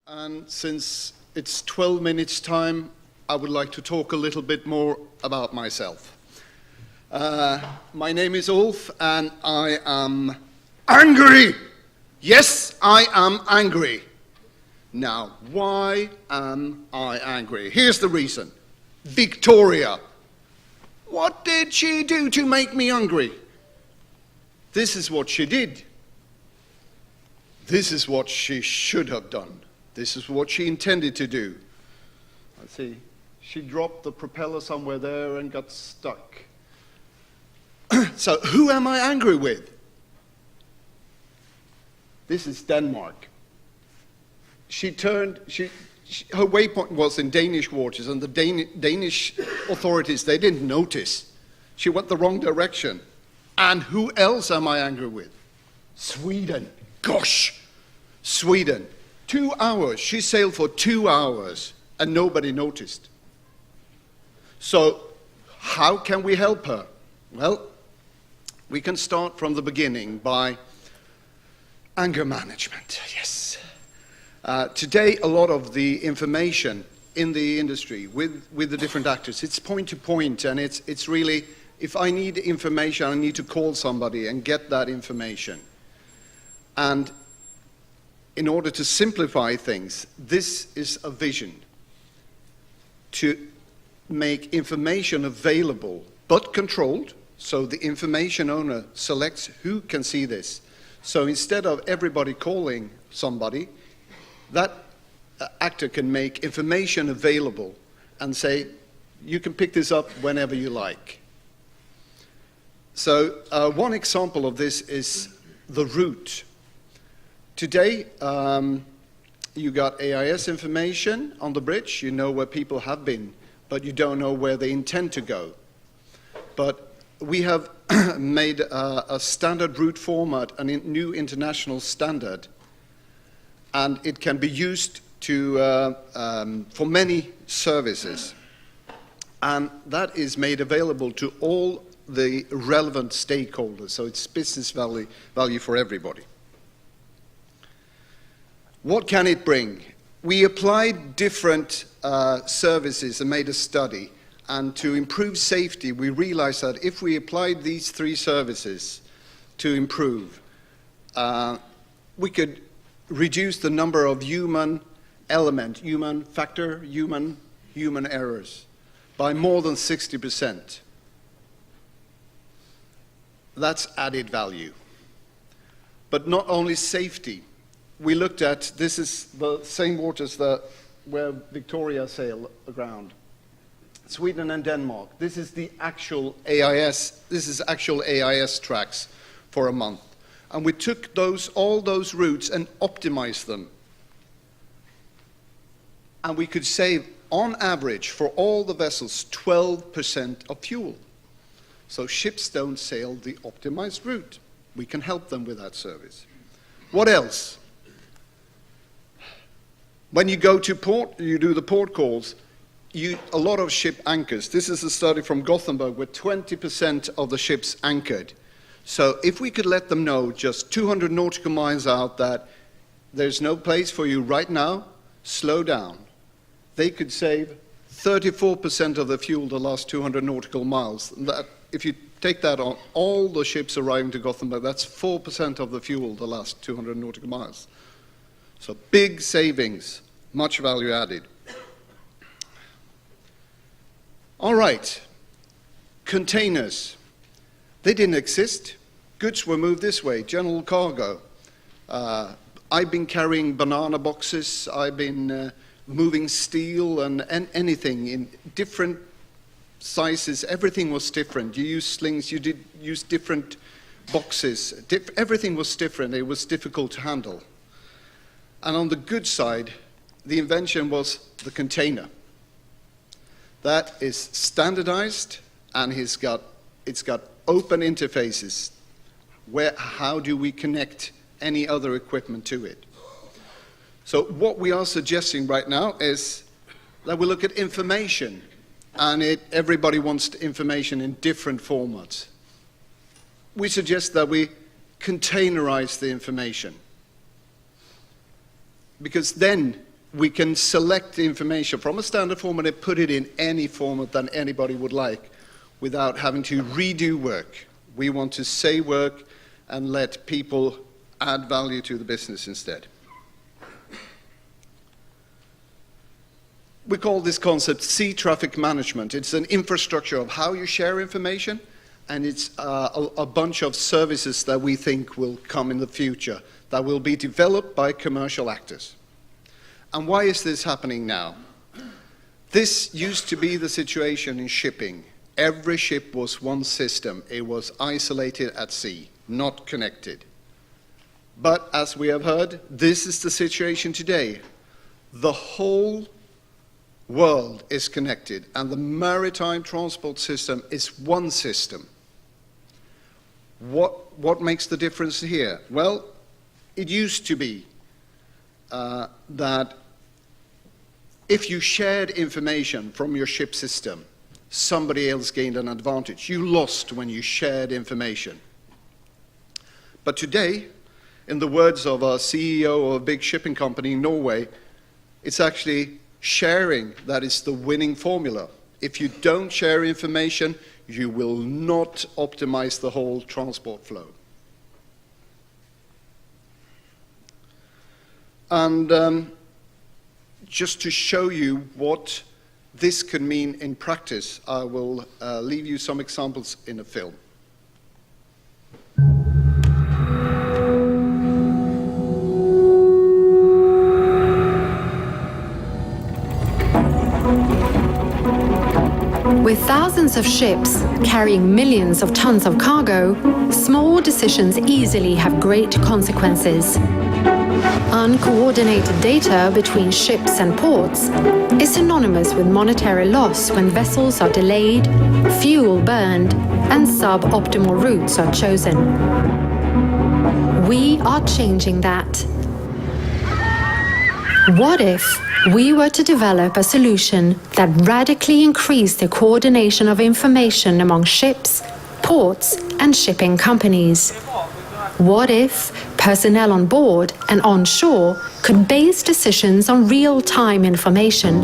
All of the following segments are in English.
And since it's 12 minutes time, I would like to talk a little bit more about myself. My name is Ulf, and I am angry. Yes, I am angry. Now, why am I angry? Here's the reason. Victoria. What did she do to make me angry? This is what she did. This is what she should have done. This is what she intended to do. Let's see. She dropped the propeller somewhere there and got stuck. So who am I angry with? This is Denmark. Her waypoint was in Danish waters, and the Danish authorities, they didn't notice. She went the wrong direction. And who else am I angry with? Sweden. Gosh, Sweden. 2 hours. She sailed for 2 hours, and nobody noticed. So how can we help her? Well, we can start from the beginning by anger management. Yes. Today, a lot of the information in the industry with the different actors, it's point to point, and it's really, if I need information, I need to call somebody and get that information. And in order to simplify things, this is a vision to make information available but controlled, so the information owner selects who can see this. So instead of everybody calling somebody, that actor can make information available and say, you can pick this up whenever you like. So one example of this is the route. Today, you got AIS information on the bridge. You know where people have been, but you don't know where they intend to go. But we have made a standard route format, a new international standard, and it can be used for many services. And that is made available to all the relevant stakeholders, so it's business value for everybody. What can it bring? We applied different services and made a study, and to improve safety, we realized that if we applied these 3 services to improve, we could reduce the number of human errors by more than 60%. That's added value. But not only safety. We looked at, this is the same waters where Victoria sailed aground. Sweden and Denmark. This is the actual AIS. This is actual AIS tracks for a month. And we took all those routes and optimized them. And we could save, on average, for all the vessels, 12% of fuel. So ships don't sail the optimized route. We can help them with that service. What else? When you go to port, you do the port calls, a lot of ship anchors. This is a study from Gothenburg where 20% of the ships anchored. So if we could let them know just 200 nautical miles out that there's no place for you right now, slow down. They could save 34% of the fuel the last 200 nautical miles. If you take that on all the ships arriving to Gothenburg, that's 4% of the fuel the last 200 nautical miles. So big savings, much value added. All right, containers. They didn't exist. Goods were moved this way, general cargo. I've been carrying banana boxes. I've been moving steel and anything in different sizes. Everything was different. You used slings, you did use different boxes. Everything was different. It was difficult to handle. And on the good side, the invention was the container. That is standardized, and it's got open interfaces. How do we connect any other equipment to it? So what we are suggesting right now is that we look at information, and everybody wants information in different formats. We suggest that we containerize the information. because then we can select the information from a standard format and put it in any format that anybody would like without having to redo work. We want to say work and let people add value to the business instead. We call this concept sea traffic management. It's an infrastructure of how you share information, and it's a bunch of services that we think will come in the future that will be developed by commercial actors. And why is this happening now? This used to be the situation in shipping. Every ship was one system. It was isolated at sea, not connected. But as we have heard, this is the situation today. The whole world is connected, and the maritime transport system is one system. What makes the difference here? Well, it used to be that if you shared information from your ship system, somebody else gained an advantage. You lost when you shared information. But today, in the words of a CEO of a big shipping company in Norway, it's actually sharing that is the winning formula. If you don't share information, you will not optimize the whole transport flow. And just to show you what this could mean in practice, I will leave you some examples in a film. With thousands of ships carrying millions of tons of cargo, small decisions easily have great consequences. Uncoordinated data between ships and ports is synonymous with monetary loss when vessels are delayed, fuel burned, and suboptimal routes are chosen. We are changing that. What if we were to develop a solution that radically increased the coordination of information among ships, ports, and shipping companies? What if personnel on board and on shore could base decisions on real-time information?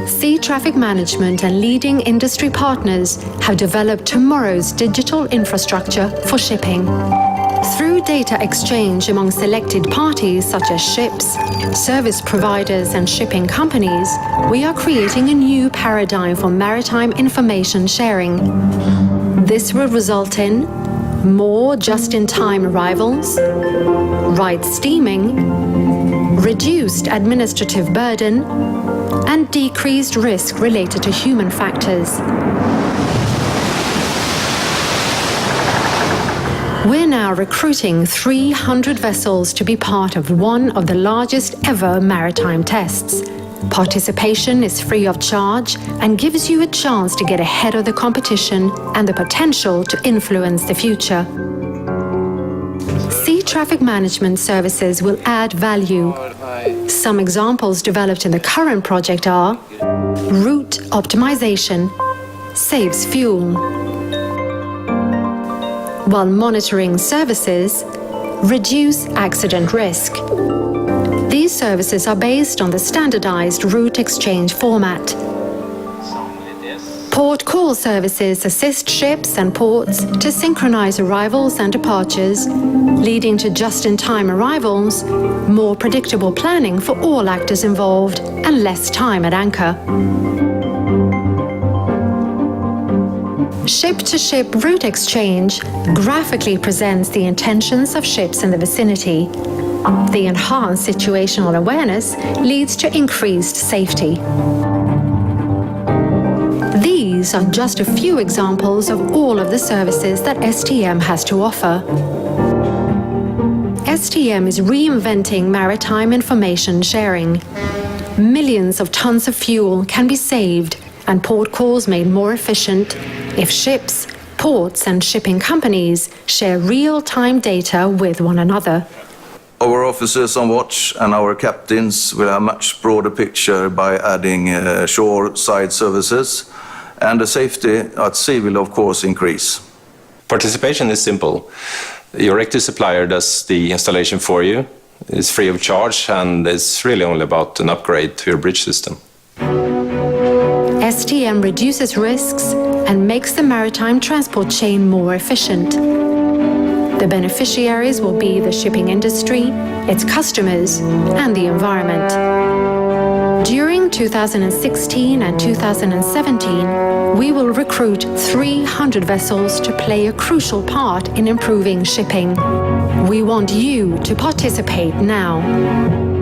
Sea traffic management and leading industry partners have developed tomorrow's digital infrastructure for shipping. Through data exchange among selected parties such as ships, service providers and shipping companies, we are creating a new paradigm for maritime information sharing. This will result in more just-in-time arrivals, right steaming, reduced administrative burden, and decreased risk related to human factors. We're now recruiting 300 vessels to be part of one of the largest ever maritime tests. Participation is free of charge and gives you a chance to get ahead of the competition and the potential to influence the future. Sea traffic management services will add value. Some examples developed in the current project are: route optimization saves fuel, while monitoring services reduce accident risk. These services are based on the standardized route exchange format. Port call services assist ships and ports to synchronize arrivals and departures, leading to just-in-time arrivals, more predictable planning for all actors involved, and less time at anchor. Ship-to-ship route exchange graphically presents the intentions of ships in the vicinity. The enhanced situational awareness leads to increased safety. These are just a few examples of all of the services that STM has to offer. STM is reinventing maritime information sharing. Millions of tons of fuel can be saved and port calls made more efficient if ships, ports, and shipping companies share real-time data with one another. Our officers on watch and our captains will have a much broader picture by adding shore-side services, and the safety at sea will of course increase. Participation is simple. Your active supplier does the installation for you. is free of charge, and it's really only about an upgrade to your bridge system. STM reduces risks and makes the maritime transport chain more efficient. The beneficiaries will be the shipping industry, its customers, and the environment. During 2016 and 2017, we will recruit 300 vessels to play a crucial part in improving shipping. We want you to participate now.